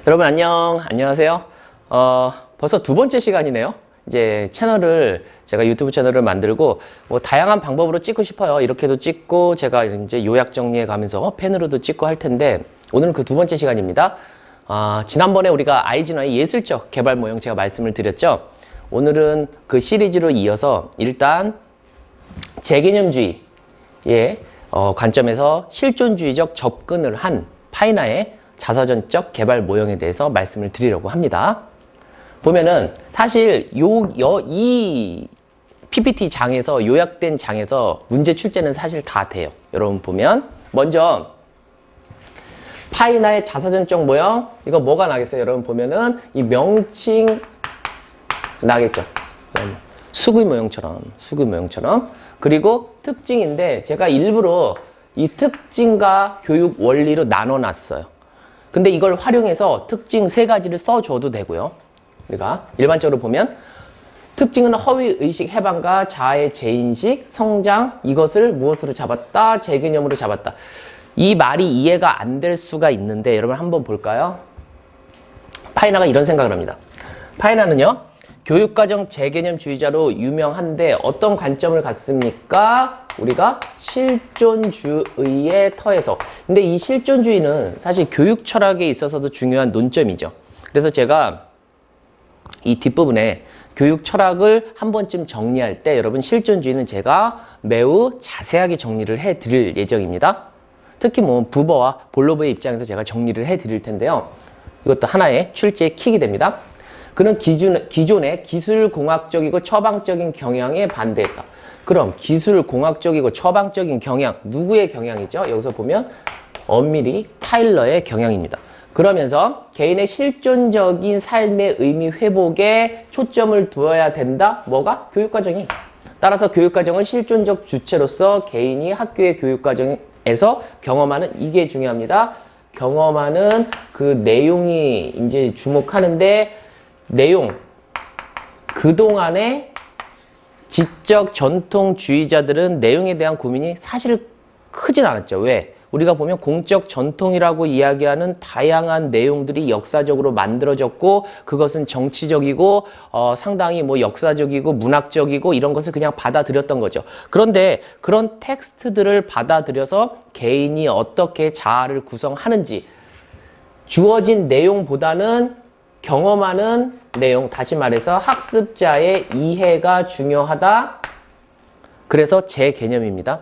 여러분 안녕하세요. 벌써 두 번째 시간이네요. 이제 제가 유튜브 채널을 만들고 뭐 다양한 방법으로 찍고 싶어요. 이렇게도 찍고 제가 이제 요약 정리해 가면서 펜으로도 찍고 할 텐데 오늘은 그 두 번째 시간입니다. 지난번에 우리가 아이진화의 예술적 개발 모형 제가 말씀을 드렸죠. 오늘은 그 시리즈로 이어서 일단 재개념주의의 관점에서 실존주의적 접근을 한 파이나의 자서전적 개발 모형에 대해서 말씀을 드리려고 합니다. 보면은 사실 이 PPT 장에서 요약된 장에서 문제 출제는 사실 다 돼요. 여러분 보면 먼저 파이나의 자서전적 모형 이거 뭐가 나겠어요? 여러분 보면은 이 명칭 나겠죠. 수구 모형처럼 그리고 특징인데 제가 일부러 이 특징과 교육 원리로 나눠놨어요. 근데 이걸 활용해서 특징 세 가지를 써줘도 되고요. 우리가 일반적으로 보면 특징은 허위의식 해방과 자아의 재인식, 성장 이것을 무엇으로 잡았다? 재개념으로 잡았다. 이 말이 이해가 안 될 수가 있는데 여러분 한번 볼까요? 파이나가 이런 생각을 합니다. 파이나는요. 교육과정 재개념주의자로 유명한데 어떤 관점을 갖습니까? 우리가 실존주의의 터에서. 근데 이 실존주의는 사실 교육 철학에 있어서도 중요한 논점이죠. 그래서 제가 이 뒷부분에 교육 철학을 한 번쯤 정리할 때 여러분 실존주의는 제가 매우 자세하게 정리를 해 드릴 예정입니다. 특히 뭐 부버와 볼로브의 입장에서 제가 정리를 해 드릴 텐데요. 이것도 하나의 출제의 킥이 됩니다. 그는 기존의 기술공학적이고 처방적인 경향에 반대했다. 그럼 기술공학적이고 처방적인 경향, 누구의 경향이죠? 여기서 보면 엄밀히 타일러의 경향입니다. 그러면서 개인의 실존적인 삶의 의미 회복에 초점을 두어야 된다. 뭐가? 교육과정이. 따라서 교육과정은 실존적 주체로서 개인이 학교의 교육과정에서 경험하는 이게 중요합니다. 경험하는 그 내용이 이제 주목하는데 내용, 그동안의 지적 전통주의자들은 내용에 대한 고민이 사실 크진 않았죠. 왜? 우리가 보면 공적 전통이라고 이야기하는 다양한 내용들이 역사적으로 만들어졌고 그것은 정치적이고 상당히 뭐 역사적이고 문학적이고 이런 것을 그냥 받아들였던 거죠. 그런데 그런 텍스트들을 받아들여서 개인이 어떻게 자아를 구성하는지 주어진 내용보다는 경험하는 내용, 다시 말해서 학습자의 이해가 중요하다. 그래서 제 개념입니다.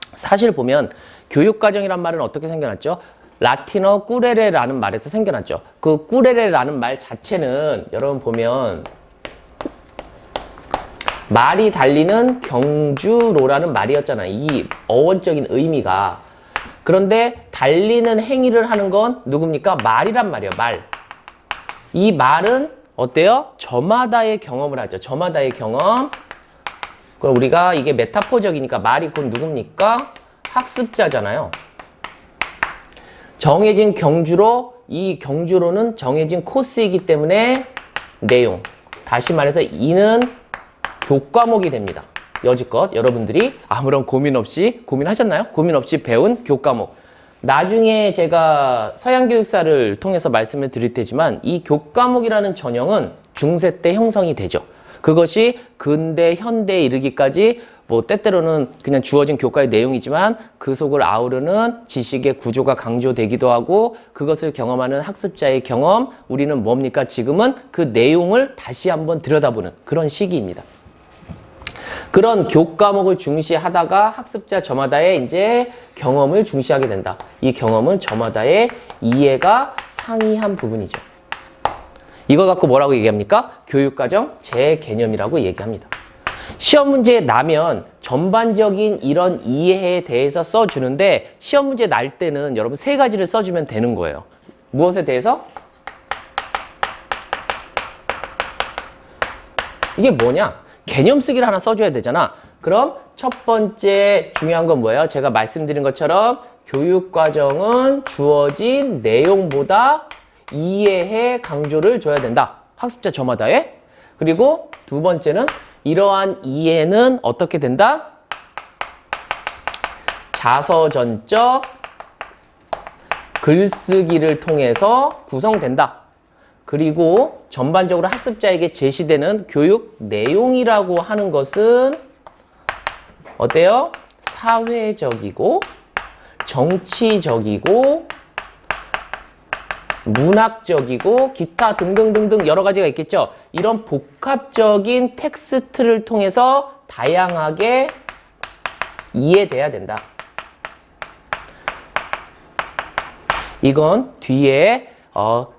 사실 보면 교육과정이란 말은 어떻게 생겨났죠? 라틴어 꾸레레라는 말에서 생겨났죠. 그 꾸레레라는 말 자체는 여러분 보면 말이 달리는 경주로라는 말이었잖아요. 이 어원적인 의미가. 그런데 달리는 행위를 하는 건 누굽니까? 말이란 말이에요. 말. 이 말은 어때요? 저마다의 경험을 하죠. 저마다의 경험. 그럼 우리가 이게 메타포적이니까 말이 곧 누굽니까? 학습자잖아요. 정해진 경주로, 이 경주로는 정해진 코스이기 때문에 내용. 다시 말해서 이는 교과목이 됩니다. 여지껏 여러분들이 아무런 고민하셨나요? 고민 없이 배운 교과목. 나중에 제가 서양교육사를 통해서 말씀을 드릴 테지만 이 교과목이라는 전형은 중세 때 형성이 되죠. 그것이 근대, 현대에 이르기까지 뭐 때때로는 그냥 주어진 교과의 내용이지만 그 속을 아우르는 지식의 구조가 강조되기도 하고 그것을 경험하는 학습자의 경험, 우리는 뭡니까? 지금은 그 내용을 다시 한번 들여다보는 그런 시기입니다. 그런 교과목을 중시하다가 학습자 저마다의 이제 경험을 중시하게 된다. 이 경험은 저마다의 이해가 상이한 부분이죠. 이거 갖고 뭐라고 얘기합니까? 교육과정 재개념이라고 얘기합니다. 시험 문제에 나면 전반적인 이런 이해에 대해서 써주는데 시험 문제 날 때는 여러분 세 가지를 써주면 되는 거예요. 무엇에 대해서? 이게 뭐냐? 개념 쓰기를 하나 써줘야 되잖아. 그럼 첫 번째 중요한 건 뭐예요? 제가 말씀드린 것처럼 교육과정은 주어진 내용보다 이해에 강조를 줘야 된다. 학습자 저마다의. 그리고 두 번째는 이러한 이해는 어떻게 된다? 자서전적 글쓰기를 통해서 구성된다. 그리고 전반적으로 학습자에게 제시되는 교육 내용이라고 하는 것은 어때요? 사회적이고 정치적이고 문학적이고 기타 등등등등 여러 가지가 있겠죠. 이런 복합적인 텍스트를 통해서 다양하게 이해돼야 된다. 이건 뒤에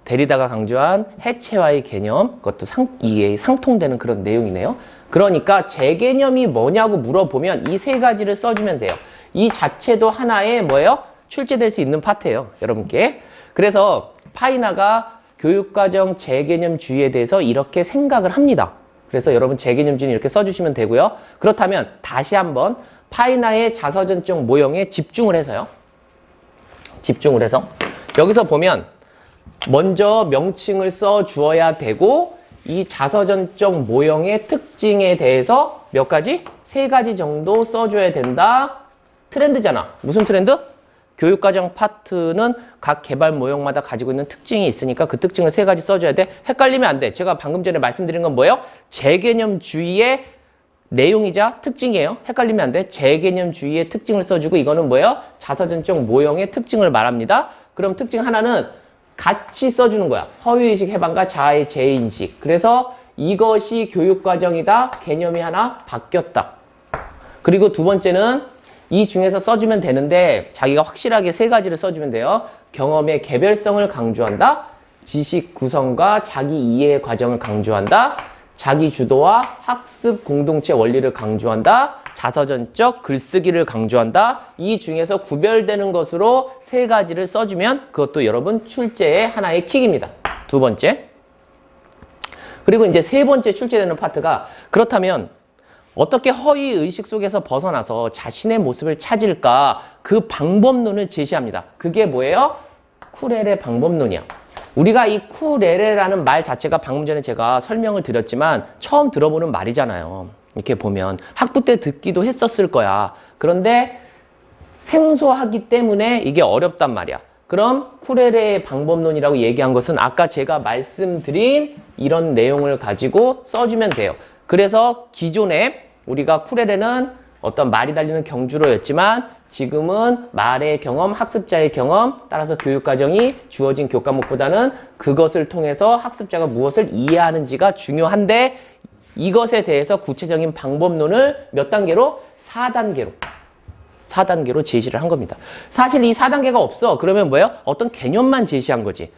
데리다가 강조한 해체와의 개념, 그것도 이게 상통되는 그런 내용이네요. 그러니까 제 개념이 뭐냐고 물어보면 이 세 가지를 써주면 돼요. 이 자체도 하나의 뭐예요? 출제될 수 있는 파트예요, 여러분께. 그래서 파이나가 교육과정 재개념주의에 대해서 이렇게 생각을 합니다. 그래서 여러분 재개념주의 이렇게 써주시면 되고요. 그렇다면 다시 한번 파이나의 자서전적 모형에 집중을 해서요. 집중을 해서 여기서 보면 먼저 명칭을 써 주어야 되고 이 자서전적 모형의 특징에 대해서 몇 가지? 3가지 정도 써줘야 된다. 트렌드잖아. 무슨 트렌드? 교육과정 파트는 각 개발 모형마다 가지고 있는 특징이 있으니까 그 특징을 3가지 써줘야 돼. 헷갈리면 안 돼. 제가 방금 전에 말씀드린 건 뭐예요? 재개념주의의 내용이자 특징이에요. 헷갈리면 안 돼. 재개념주의의 특징을 써주고 이거는 뭐예요? 자서전적 모형의 특징을 말합니다. 그럼 특징 하나는 같이 써주는 거야. 허위의식 해방과 자아의 재인식. 그래서 이것이 교육과정이다. 개념이 하나 바뀌었다. 그리고 두 번째는 이 중에서 써주면 되는데 자기가 확실하게 3가지를 써주면 돼요. 경험의 개별성을 강조한다. 지식 구성과 자기 이해 과정을 강조한다. 자기 주도와 학습 공동체 원리를 강조한다. 자서전적 글쓰기를 강조한다. 이 중에서 구별되는 것으로 3가지를 써주면 그것도 여러분 출제의 하나의 킥입니다. 두 번째. 그리고 이제 3번째 출제되는 파트가 그렇다면 어떻게 허위 의식 속에서 벗어나서 자신의 모습을 찾을까? 그 방법론을 제시합니다. 그게 뭐예요? 쿠렐의 방법론이야. 우리가 이 쿠렐레라는 말 자체가 방금 전에 제가 설명을 드렸지만 처음 들어보는 말이잖아요. 이렇게 보면 학부 때 듣기도 했었을 거야. 그런데 생소하기 때문에 이게 어렵단 말이야. 그럼 쿠렐레의 방법론이라고 얘기한 것은 아까 제가 말씀드린 이런 내용을 가지고 써주면 돼요. 그래서 기존에 우리가 쿠렐레는 어떤 말이 달리는 경주로였지만 지금은 말의 경험, 학습자의 경험, 따라서 교육과정이 주어진 교과목보다는 그것을 통해서 학습자가 무엇을 이해하는지가 중요한데 이것에 대해서 구체적인 방법론을 몇 단계로? 4단계로 제시를 한 겁니다. 사실 이 4단계가 없어. 그러면 뭐예요? 어떤 개념만 제시한 거지.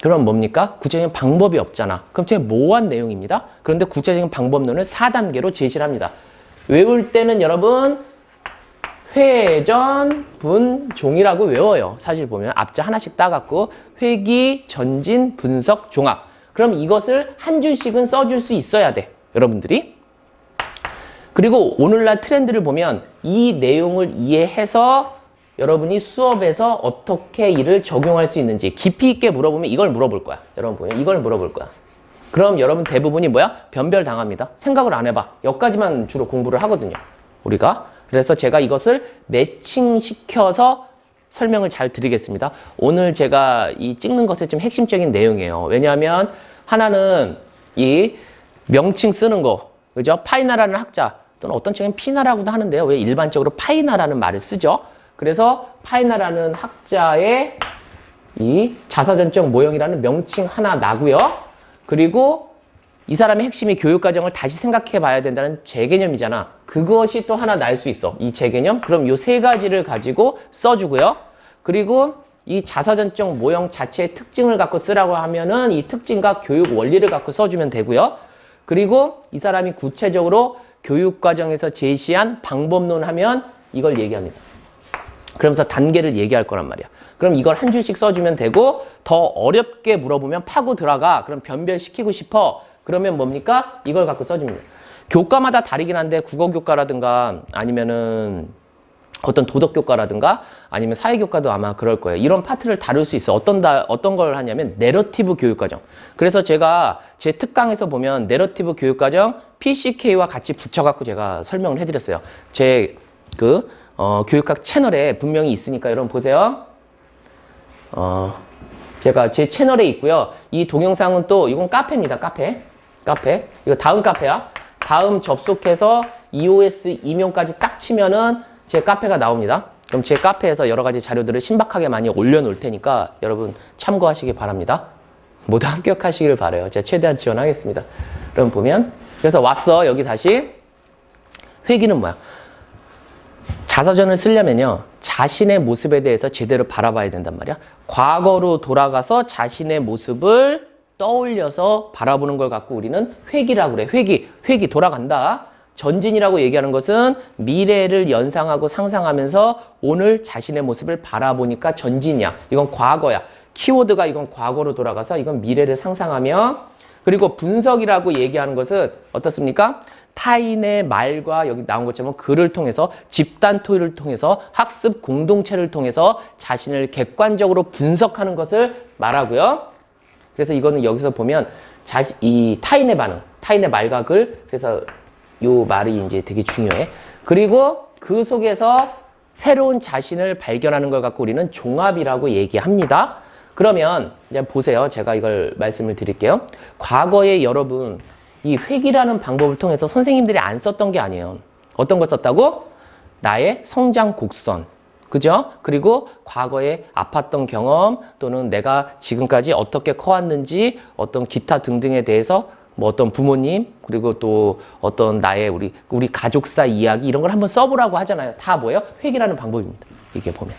그럼 뭡니까? 구체적인 방법이 없잖아. 그럼 제가 모호한 내용입니다. 그런데 구체적인 방법론을 4단계로 제시를 합니다. 외울 때는 여러분 회전, 분, 종이라고 외워요. 사실 보면 앞자 하나씩 따갖고 회기, 전진, 분석, 종합. 그럼 이것을 한 줄씩은 써줄 수 있어야 돼. 여러분들이. 그리고 오늘날 트렌드를 보면 이 내용을 이해해서 여러분이 수업에서 어떻게 이를 적용할 수 있는지 깊이 있게 물어보면 이걸 물어볼 거야. 여러분 보면 이걸 물어볼 거야. 그럼 여러분 대부분이 뭐야? 변별 당합니다. 생각을 안 해봐. 여기까지만 주로 공부를 하거든요. 우리가. 그래서 제가 이것을 매칭시켜서 설명을 잘 드리겠습니다. 오늘 제가 이 찍는 것의 좀 핵심적인 내용이에요. 왜냐하면 하나는 이 명칭 쓰는 거, 그죠? 파이나라는 학자 또는 어떤 책은 피나라고도 하는데요. 왜 일반적으로 파이나라는 말을 쓰죠? 그래서 파이나라는 학자의 이 자서전적 모형이라는 명칭 하나 나고요. 그리고 이 사람의 핵심이 교육과정을 다시 생각해 봐야 된다는 재개념이잖아. 그것이 또 하나 날 수 있어. 이 재개념. 그럼 이 3가지를 가지고 써주고요. 그리고 이 자서전적 모형 자체의 특징을 갖고 쓰라고 하면은 이 특징과 교육 원리를 갖고 써주면 되고요. 그리고 이 사람이 구체적으로 교육과정에서 제시한 방법론 하면 이걸 얘기합니다. 그러면서 단계를 얘기할 거란 말이야. 그럼 이걸 한 줄씩 써주면 되고 더 어렵게 물어보면 파고 들어가. 그럼 변별시키고 싶어. 그러면 뭡니까? 이걸 갖고 써줍니다. 교과마다 다르긴 한데 국어교과라든가 아니면은 어떤 도덕교과라든가 아니면 사회교과도 아마 그럴 거예요. 이런 파트를 다룰 수 있어. 어떤 걸 하냐면 내러티브 교육과정. 그래서 제가 제 특강에서 보면 내러티브 교육과정 PCK와 같이 붙여갖고 제가 설명을 해드렸어요. 제 교육학 채널에 분명히 있으니까 여러분 보세요. 제가 제 채널에 있고요. 이 동영상은 또 이건 카페입니다. 카페. 이거 다음 카페야. 다음 접속해서 EOS 임용까지 딱 치면은 제 카페가 나옵니다. 그럼 제 카페에서 여러 가지 자료들을 신박하게 많이 올려놓을 테니까 여러분 참고하시기 바랍니다. 모두 합격하시길 바라요. 제가 최대한 지원하겠습니다. 그럼 보면 그래서 왔어. 여기 다시 회귀는 뭐야? 자서전을 쓰려면요. 자신의 모습에 대해서 제대로 바라봐야 된단 말이야. 과거로 돌아가서 자신의 모습을 떠올려서 바라보는 걸 갖고 우리는 회귀라고 그래. 회귀 돌아간다. 전진이라고 얘기하는 것은 미래를 연상하고 상상하면서 오늘 자신의 모습을 바라보니까 전진이야. 이건 과거야. 키워드가 이건 과거로 돌아가서 이건 미래를 상상하며, 그리고 분석이라고 얘기하는 것은 어떻습니까? 타인의 말과 여기 나온 것처럼 글을 통해서 집단 토의를 통해서 학습 공동체를 통해서 자신을 객관적으로 분석하는 것을 말하고요. 그래서 이거는 여기서 보면 이 타인의 반응, 타인의 말과 글, 그래서 요 말이 이제 되게 중요해. 그리고 그 속에서 새로운 자신을 발견하는 걸 갖고 우리는 종합이라고 얘기합니다. 그러면 이제 보세요. 제가 이걸 말씀을 드릴게요. 과거에 여러분 이 회귀라는 방법을 통해서 선생님들이 안 썼던 게 아니에요. 어떤 걸 썼다고? 나의 성장 곡선. 그죠? 그리고 과거에 아팠던 경험 또는 내가 지금까지 어떻게 커왔는지 어떤 기타 등등에 대해서 뭐 어떤 부모님 그리고 또 어떤 나의 우리 가족사 이야기 이런 걸 한번 써보라고 하잖아요. 다 뭐예요? 회귀라는 방법입니다. 이게 보면.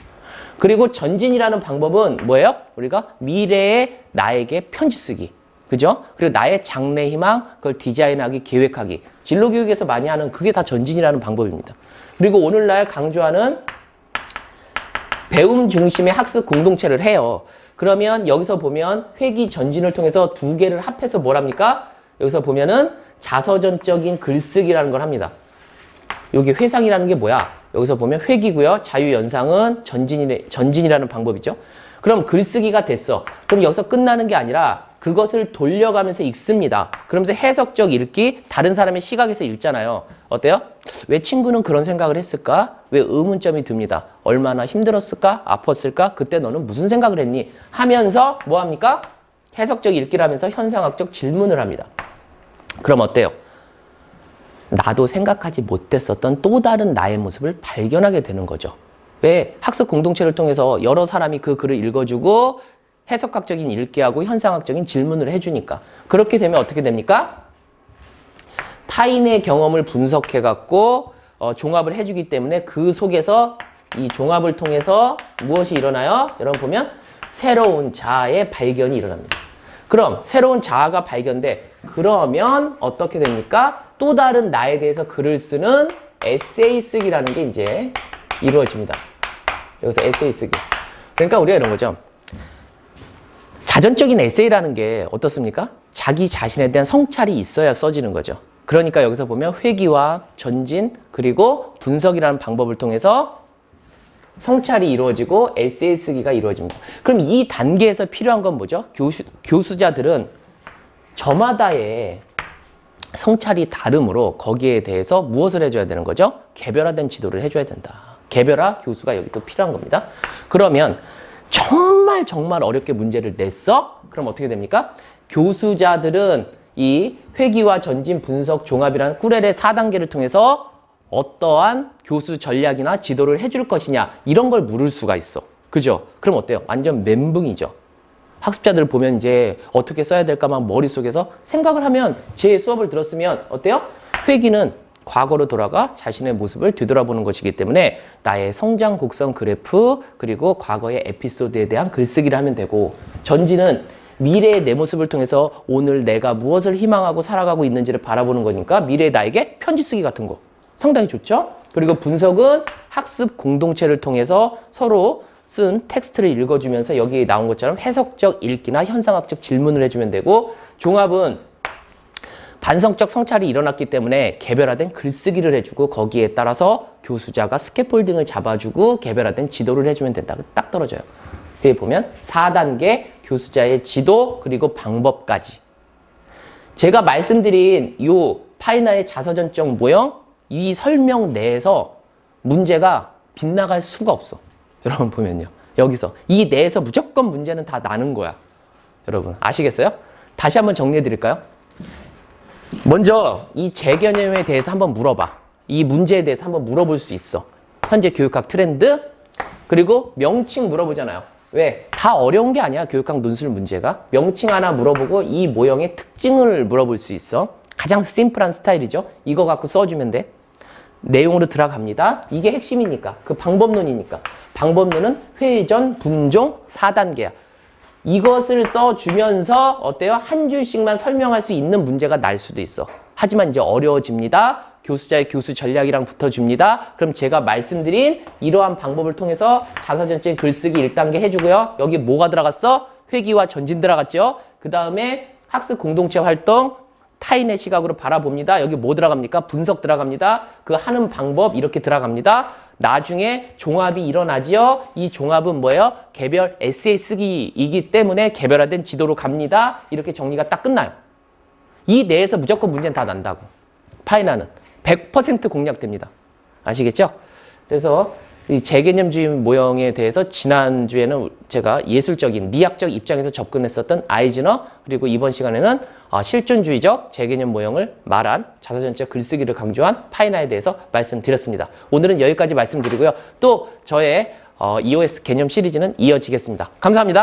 그리고 전진이라는 방법은 뭐예요? 우리가 미래의 나에게 편지 쓰기. 그죠? 그리고 나의 장래 희망, 그걸 디자인하기, 계획하기. 진로교육에서 많이 하는 그게 다 전진이라는 방법입니다. 그리고 오늘날 강조하는 배움 중심의 학습 공동체를 해요. 그러면 여기서 보면 회귀 전진을 통해서 두 개를 합해서 뭐랍니까? 여기서 보면은 자서전적인 글쓰기라는 걸 합니다. 여기 회상이라는 게 뭐야? 여기서 보면 회귀고요. 자유연상은 전진이라는 방법이죠. 그럼 글쓰기가 됐어. 그럼 여기서 끝나는 게 아니라 그것을 돌려가면서 읽습니다. 그러면서 해석적 읽기, 다른 사람의 시각에서 읽잖아요. 어때요? 왜 친구는 그런 생각을 했을까? 왜 의문점이 듭니다. 얼마나 힘들었을까? 아팠을까? 그때 너는 무슨 생각을 했니? 하면서 뭐 합니까? 해석적 읽기를 하면서 현상학적 질문을 합니다. 그럼 어때요? 나도 생각하지 못했었던 또 다른 나의 모습을 발견하게 되는 거죠. 왜? 학습 공동체를 통해서 여러 사람이 그 글을 읽어주고 해석학적인 읽기하고 현상학적인 질문을 해주니까. 그렇게 되면 어떻게 됩니까? 타인의 경험을 분석해갖고 종합을 해주기 때문에 그 속에서 이 종합을 통해서 무엇이 일어나요? 여러분 보면 새로운 자아의 발견이 일어납니다. 그럼 새로운 자아가 발견돼. 그러면 어떻게 됩니까? 또 다른 나에 대해서 글을 쓰는 에세이 쓰기라는 게 이제 이루어집니다. 여기서 에세이 쓰기. 그러니까 우리가 이런 거죠. 자전적인 에세이라는 게 어떻습니까? 자기 자신에 대한 성찰이 있어야 써지는 거죠. 그러니까 여기서 보면 회귀와 전진 그리고 분석이라는 방법을 통해서 성찰이 이루어지고 에세이 쓰기가 이루어집니다. 그럼 이 단계에서 필요한 건 뭐죠? 교수자들은 저마다의 성찰이 다르므로 거기에 대해서 무엇을 해줘야 되는 거죠? 개별화된 지도를 해줘야 된다. 개별화 교수가 여기 또 필요한 겁니다. 그러면 정말 어렵게 문제를 냈어? 그럼 어떻게 됩니까? 교수자들은 이 회귀와 전진 분석 종합이라는 꾸렐의 4단계를 통해서 어떠한 교수 전략이나 지도를 해줄 것이냐 이런 걸 물을 수가 있어. 그죠? 그럼 어때요? 완전 멘붕이죠. 학습자들을 보면 이제 어떻게 써야 될까 막 머릿속에서 생각을 하면 제 수업을 들었으면 어때요? 회귀는 과거로 돌아가 자신의 모습을 뒤돌아보는 것이기 때문에 나의 성장 곡선 그래프 그리고 과거의 에피소드에 대한 글쓰기를 하면 되고, 전진은 미래의 내 모습을 통해서 오늘 내가 무엇을 희망하고 살아가고 있는지를 바라보는 거니까 미래의 나에게 편지 쓰기 같은 거 상당히 좋죠? 그리고 분석은 학습 공동체를 통해서 서로 쓴 텍스트를 읽어주면서 여기에 나온 것처럼 해석적 읽기나 현상학적 질문을 해주면 되고, 종합은 반성적 성찰이 일어났기 때문에 개별화된 글쓰기를 해주고 거기에 따라서 교수자가 스캐폴딩을 잡아주고 개별화된 지도를 해주면 된다. 딱 떨어져요. 여기 보면 4단계 교수자의 지도 그리고 방법까지. 제가 말씀드린 이 파이나의 자서전적 모형, 이 설명 내에서 문제가 빗나갈 수가 없어. 여러분 보면요. 여기서. 이 내에서 무조건 문제는 다 나는 거야. 여러분, 아시겠어요? 다시 한번 정리해 드릴까요? 먼저 이 재개념에 대해서 한번 물어봐. 이 문제에 대해서 한번 물어볼 수 있어. 현재 교육학 트렌드, 그리고 명칭 물어보잖아요. 왜? 다 어려운 게 아니야, 교육학 논술 문제가. 명칭 하나 물어보고 이 모형의 특징을 물어볼 수 있어. 가장 심플한 스타일이죠. 이거 갖고 써주면 돼. 내용으로 들어갑니다. 이게 핵심이니까. 그 방법론이니까. 방법론은 회전, 분종, 4단계야. 이것을 써주면서 어때요? 한 줄씩만 설명할 수 있는 문제가 날 수도 있어. 하지만 이제 어려워집니다. 교수자의 교수 전략이랑 붙어줍니다. 그럼 제가 말씀드린 이러한 방법을 통해서 자사전적인 글쓰기 1단계 해주고요. 여기 뭐가 들어갔어? 회귀와 전진 들어갔죠? 그 다음에 학습 공동체 활동, 타인의 시각으로 바라봅니다. 여기 뭐 들어갑니까? 분석 들어갑니다. 그 하는 방법 이렇게 들어갑니다. 나중에 종합이 일어나지요. 이 종합은 뭐예요? 개별 에세이 쓰기이기 때문에 개별화된 지도로 갑니다. 이렇게 정리가 딱 끝나요. 이 내에서 무조건 문제는 다 난다고. 파이나는 100% 공략됩니다. 아시겠죠? 그래서 이 재개념주의 모형에 대해서 지난주에는 제가 예술적인 미학적 입장에서 접근했었던 아이즈너, 그리고 이번 시간에는 실존주의적 재개념 모형을 말한 자사전적 글쓰기를 강조한 파이나에 대해서 말씀드렸습니다. 오늘은 여기까지 말씀드리고요. 또 저의 EOS 개념 시리즈는 이어지겠습니다. 감사합니다.